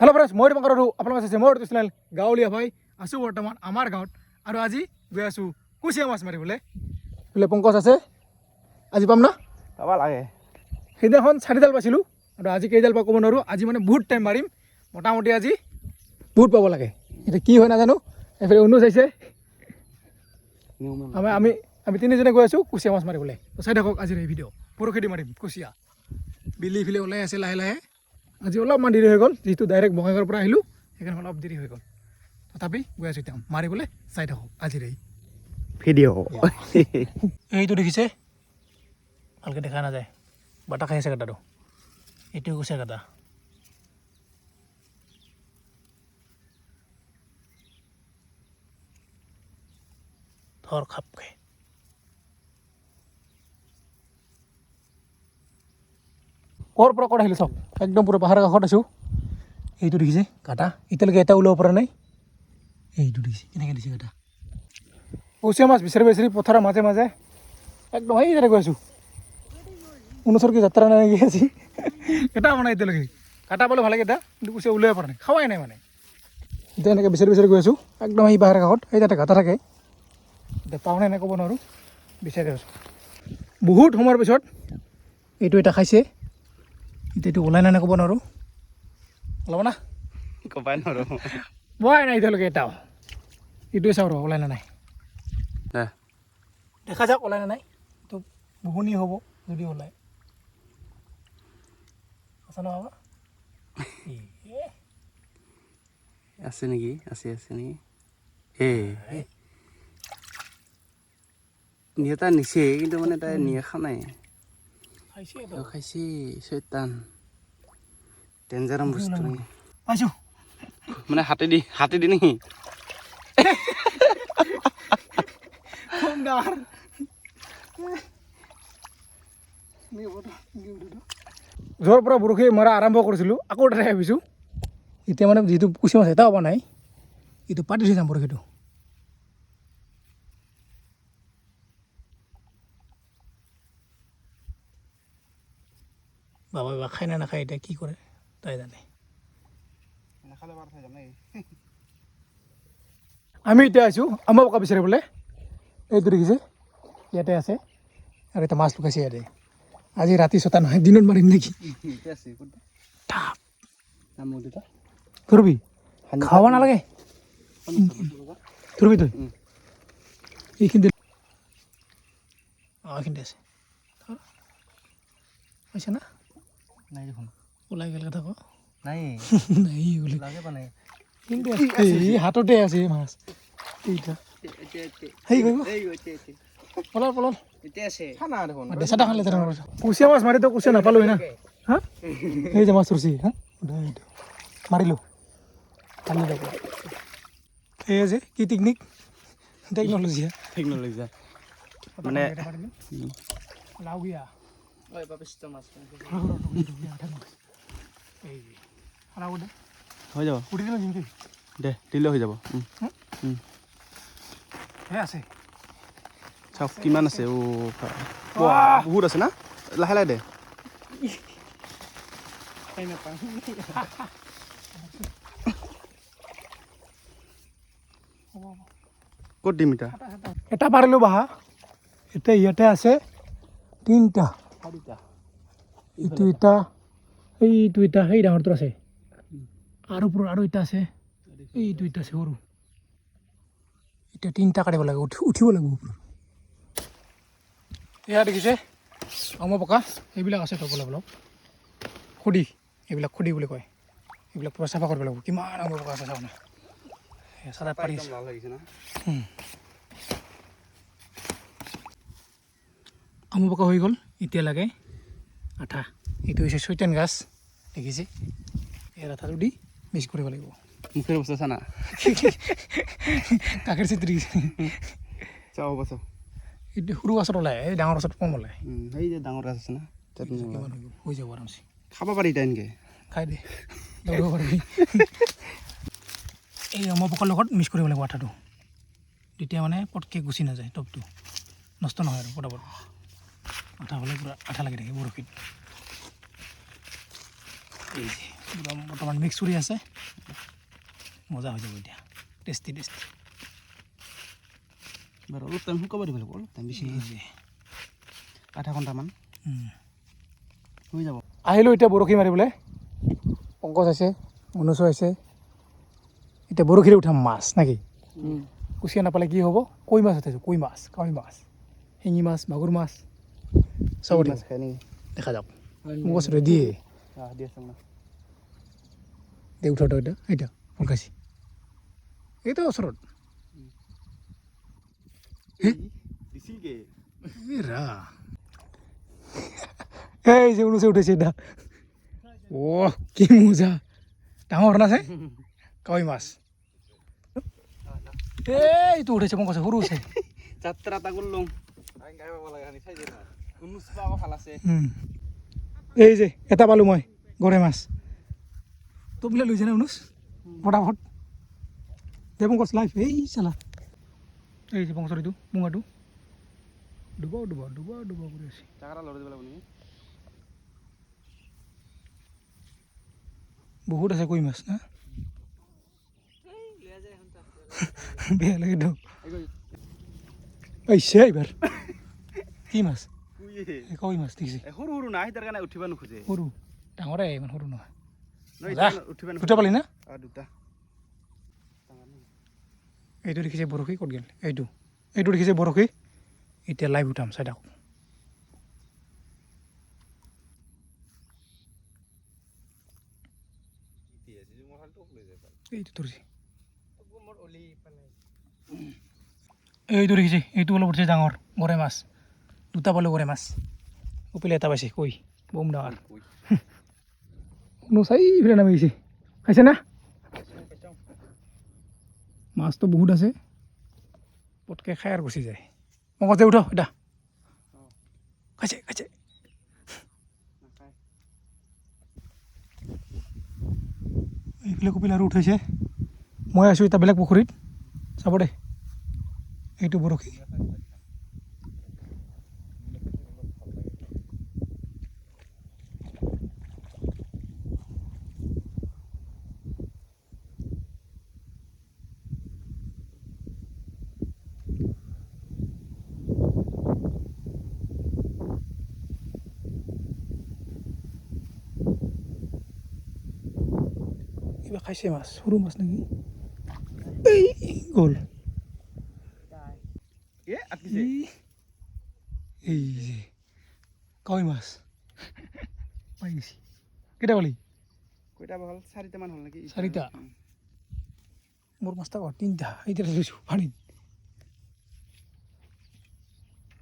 hello' friends মই তোমাক আৰু আপোনালোকে চাইছে মোৰ চেনেল গাঁৱলীয়া ভাই আছোঁ বৰ্তমান আমাৰ গাঁৱত আৰু আজি গৈ আছোঁ কুচিয়া মাছ মাৰিবলৈ বোলে পংকজ আছে আজি পাম না পাবা লাগে সেইদিনাখন 4ডাল পাইছিলোঁ আৰু আজি কেইডাল পাওঁ ক'ব নোৱাৰোঁ আজি মানে বহুত টাইম মাৰিম মোটামুটি আজি বহুত পাব লাগে এতিয়া কি হয় নাজানো এইফালে অনু চাইছে আমি তিনিজনে গৈ আছোঁ কুচিয়া মাছ মাৰিবলৈ চাই থাকক আজিৰ এই ভিডিঅ' পৰহি মাৰিম কুচিয়া বিলি ফিলে ওলাই আছে লাহে লাহে আজি অলপমান দেৰি হৈ গ'ল যিহেতু ডাইৰেক্ট বঙাইগাঁৱৰ পৰা আহিলোঁ সেইকাৰণে অলপ দেৰি হৈ গ'ল তথাপি গৈ আছোঁ এতিয়া মাৰিবলৈ চাই থাকক আজিৰ এই ভিডিঅ' এইটো দেখিছে ভালকৈ দেখা নাযায় বাটা খাই আছে কাটাটো এইটোৱে কুচিয়া কাটা ধৰ খাপকে ক'ৰ পৰা ক'ত আহিলোঁ চাওক একদম পুৰা পাহাৰৰ কাষত আছোঁ এইটো দেখিছে কাটা এতিয়ালৈকে এটা ওলাব পৰা নাই এইটো দেখিছে কেনেকৈ দিছে কাটা কুচিয়া মাছ বিচাৰি বিচাৰি পথাৰৰ মাজে মাজে একদম এইদৰে গৈ আছোঁ ঊনৈছৰ কি যাত্ৰা নাই নেকি আজি এটা মানে এতিয়ালৈকে কাটা পালে ভালে কেইটা কিন্তু কুচিয়া ওলাব পৰা নাই খাৱাই নাই মানে এতিয়া এনেকৈ বিচাৰি বিচাৰি গৈ আছোঁ একদম এই পাহাৰৰ কাষত এই তাতে কাটা থাকে এতিয়া পাওঁ নাই ক'ব নোৱাৰোঁ বিচাৰি আছোঁ বহুত সময়ৰ পিছত এইটো এটা খাইছে এতিয়া এইটো ওলাই নাই ক'ব নোৱাৰোঁ ওলাব না ক'বাই নোৱাৰোঁ পোৱাই নাই এতিয়ালৈকে এটাও এইটোৱে চাওঁ ৰ ওলাই নাই দেখা যাওক ওলাই নাই তো বহুনি হ'ব যদি ওলায় আছা নহ'ব আছে নেকি আছে নেকি নিয়ে তাই নিছে কিন্তু মানে তাই নিয়ে খা নাই খাইছে চৈতান ডেঞ্জাৰাম বস্তু পাইছোঁ মানে হাতে দি নেকি কম ডাঙৰ য'ৰ পৰা বৰশী মৰা আৰম্ভ কৰিছিলোঁ আকৌ তাতে ভাবিছোঁ এতিয়া মানে যিটো কুচিয়া মাছ এটা হ'ব নাই এইটো পাতি থৈ যাম বৰশীটো বাবা খাই না নাখায় এতিয়া কি কৰে তাই জানে আমি এতিয়া আছোঁ আমাৰ বোকা বিচাৰিবলৈ এইটো দেখিছে ইয়াতে আছে আৰু এটা মাছ লুকাইছে ইয়াতে আজি ৰাতি ছটা নহয় দিনত মাৰিম নেকি ধৰিবি খাব নালাগে ধৰিবি তই এইখিনিতে অঁ এইখিনিতে আছে পাইছা না নাই দেখোন ওলাই গ'ল কথা কওঁ নাই নাই বুলি লাগে মানে কিন্তু এই হাততে আছে মাছ এইটা সেই গৈ পলাল পলাল দেচাটা খালে কুচিয়া মাছ মাৰি তো কুচিয়া নাপালোঁহি না হা এই যে মাছ ধৰছি হা মাৰিলোঁ খালি যাব এই যে কি টেকন'লজি মানে লাউগীয়া হৈ যাব উঠি দিলোঁ জিমকি দে দিলে হৈ যাব হে আছে চাওক কিমান আছে বহুত আছে না লাহে লাহে দে ক'ত দিম এতিয়া এটা পাৰিলোঁ বাহা এতিয়া ইয়াতে আছে তিনিটা এইটো এটা এইটো এটা সেই ডাঙৰটো আছে আৰু ওপৰত আৰু এটা আছে এইটো এটা আছে সৰু এতিয়া তিনিটা কাটিব লাগে উঠিব লাগিব ওপৰত এয়া দেখিছে আমৰ পকা এইবিলাক আছে অলপ অলপ খুদি এইবিলাক খুদি বুলি কয় এইবিলাক পূৰা চাফা কৰিব লাগিব কিমান আমৰ পকা আছে চাওঁ না চাদাত পাৰি আমৰ পকা হৈ গ'ল এতিয়া লাগে আঠা এইটো হৈছে চৈতান গাছ দেখিছে এই আঠাটো দি মিক্স কৰিব লাগিব মুখেৰ বস্তু চানা কাকেৰ চিত্ৰি চাওঁ বছ এইটো সৰু গছত ওলায় এই ডাঙৰ গছত কম ওলায় সেই যে ডাঙৰ গাছ আছে না হৈ যাব আৰামছে খাব পাৰি এতিয়া এনেকৈ খাই দে দৌৰিব পাৰিবি এই আমৰ পকাৰ লগত মিক্স কৰিব লাগিব আঠাটো তেতিয়া মানে পটকৈ গুচি নাযায় টপটো নষ্ট নহয় আৰু পটাপট আঠা হ'লে পূৰা আঠা লাগি থাকে বৰশীত এই যে বৰ্তমান মিক্স কৰি আছে মজা হৈ যাব এতিয়া টেষ্টি বাৰু অলপ টাইম শুকাব দিব লাগিব অলপ টাইম বেছি আধা ঘণ্টামান হৈ যাব আহিলোঁ এতিয়া বৰশী মাৰিবলৈ পংকজ আছে মনুষ্য আছে এতিয়া বৰশীৰে উঠাম মাছ নাকি কুচিয়া নাপালে কি হ'ব কৈ মাছ উঠাইছোঁ কৈ মাছ কাৱৈ মাছ শিঙি মাছ মাগুৰ মাছ চব মাছ খাই নেকি দেখা যাওক মোক কৈছোঁ দিয়ে দি আছোঁ না দে উঠাওঁ এতিয়া এতিয়া পংকাছি এইটো ওচৰত দিছিলকে ৰা এই যে উনুচে উঠাইছে এটা অ' কি মজা ডাঙৰ না আছে কাৱৈ মাছ এইটো উঠাইছে পংকজ সৰু আছে যাত্ৰা এটা কৰিলোঁ ভাল আছে এই যে এটা পালোঁ মই গৰৈ মাছ তো বোলে লৈছে নে অনুজ ফটাফট দে পংকজ লাইফ এই চালা এই যে পংকজৰ এইটো মুঙাটো ডুবাও কৰি আছে জাগাটা লৰাই দিব লাগিব নেকি বহুত আছে কৈ মাছ না বেয়া লাগে তো আহিছে এইবাৰ কি মাছ কাৱৈ মাছ দেখিছে সৰু সৰু নাই তাৰ কাৰণে উঠিব নোখোজে সৰু ডাঙৰে ইমান সৰু নহয় উঠিব দুটা পালি না দুটা এইটো দেখিছে বৰশী ক'ত গ'ল এইটো দেখিছে বৰশী এতিয়া লাইভ উঠাম চাই থাকক এইটো ধৰিছে এইটো দেখিছে এইটো অলপ উঠিছে ডাঙৰ গৰৈ মাছ দুটা পালোঁ গৰৈ মাছ উপিলে এটা পাইছে কৈ বম ডাঙৰ চাই ইফালে নামি গৈছে খাইছে না মাছটো বহুত আছে পটকৈ খাই আৰু গুচি যায় পংকজে উঠ এটা খাইছে এইফালে কপিল আৰু উঠাইছে মই আছোঁ এটা বেলেগ পুখুৰীত চাব দে এইটো বৰশী কিবা খাইছে মাছ সৰু মাছ নেকি এই গ'ল এই যে কাৱৈ মাছ পাই গৈছে কেইটা পালি কেইটা হ'ল চাৰিটামান হ'ল নেকি চাৰিটা মোৰ মাছটা তিনিটা এতিয়া ধৰিছোঁ পানীত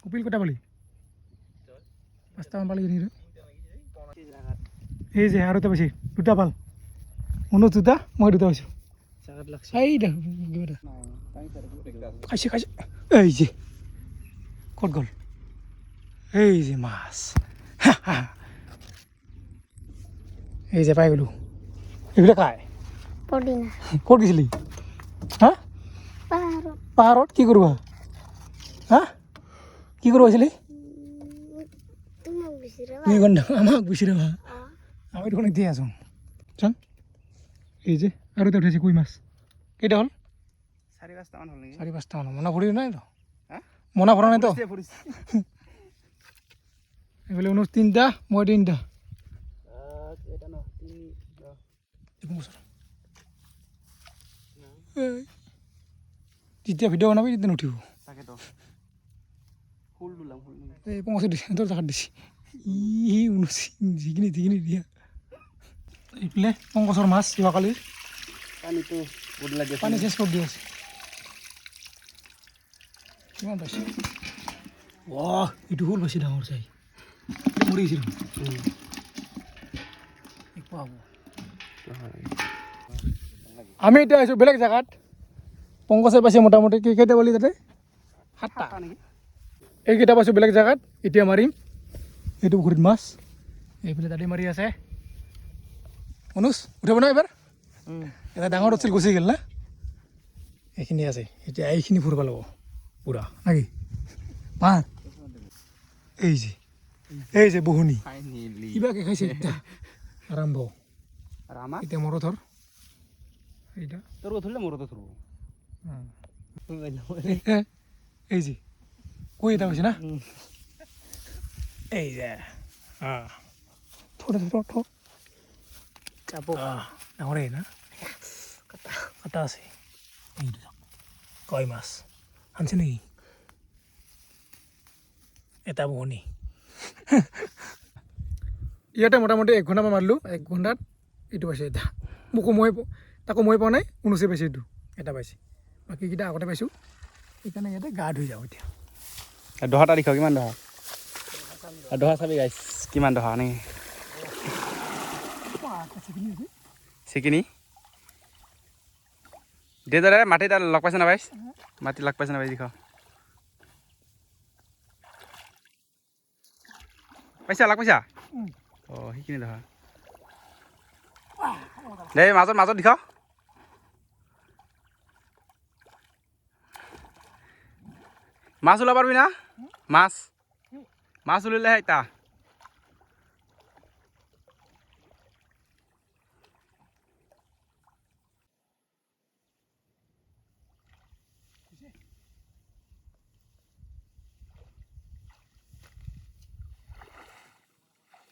কপিল কেইটা পালি পাঁচটামান পালি এই যে আৰু এটা পাইছে দুটা পাল অনুজ দুটা মই দুটা পাইছোঁ এই দে খাইছে এই যে ক'ত গ'ল এই যে মাছ এই যে পাই গ'লোঁ এইবিলাক খাই ক'ত গৈছিলি হা পাহাৰত কি কৰিব হা কি কৰিব আহিছিলি 2 ঘণ্টা আমাক বিচাৰিবা আমি দেখোন এতিয়া আছোঁ চোন এই যে আৰু এটা উঠাইছে কৈ মাছ কেইটা হ'ল 4-5টামান হ'ল নেকি 4-5টামান মনা ভৰি নাই তো হা মনা ভৰা নাই তো এইফালে 3টা মই 3টা যেতিয়া ভিডিঅ' বনাবি তেতিয়া নুঠিব তাকেতো ফুল দুলাম ফুল এই পংকজে দিছে তোৰ জাগাত দিছে যিখিনি দিয়া এইফালে পংকজৰ মাছ যোৱাকালিৰ পানীটো বহুত লাগে পানী চেঞ্জ কৰি দি আছে কিমান পাইছে এইটো হ'ল বেছি ডাঙৰ চাই মৰি গৈছিল আমি এতিয়া আহিছোঁ বেলেগ জেগাত পংকজে পাইছে মোটামুটি কেইটা পালি তাতে 7টা নেকি এইকেইটা পাইছোঁ বেলেগ জেগাত এতিয়া মাৰিম এইটো পুখুৰীত মাছ এইফালে দাদি মাৰি আছে অনুজ উঠিব না এবাৰ এটা ডাঙৰ আছিল গুচি গ'ল না এইখিনি আছে এতিয়া এইখিনি ফুৰিব লাগিব পুৰা নাকি পাৰ এই যে বহনি কিবাকে খাইছে এতিয়া আৰম্ভ আৰ আমাৰ এতিয়া মোৰো ধৰ এইটা তোর ধরলে মোরও তো ধরবো এই যে কই এটা হৈছে না এই যে থোড়া থোড়া থো চাপো ডাঙৰে না কাটা আছে এইটো কয় মাছ আনছে নেকি এটা বহনি ইয়াতে মোটামুটি 1 ঘণ্টামান মাৰিলোঁ 1 ঘণ্টাত এইটো পাইছে এটা মোকো তাকো মই পোৱা নাই উনুচি পাইছে এইটো এটা পাইছে বাকীকেইটা আগতে পাইছোঁ সেইকাৰণে ইয়াতে গা ধুই যাওঁ এতিয়া দহাটা দেখো কিমান দহা দহা চাবি গাইছ কিমান দহা নে চিকিনি দেদাৰে মাটি তাত লগ পাইছে না বাইছ মাটি লগ পাইছে না বাইছ দেখো পাইছা লগ পাইছা অঁ সেইখিনি দহা দে মাজত মাজত দেখো মাছ ওলাব পারবি না মাছ মাছ উলিলে এটা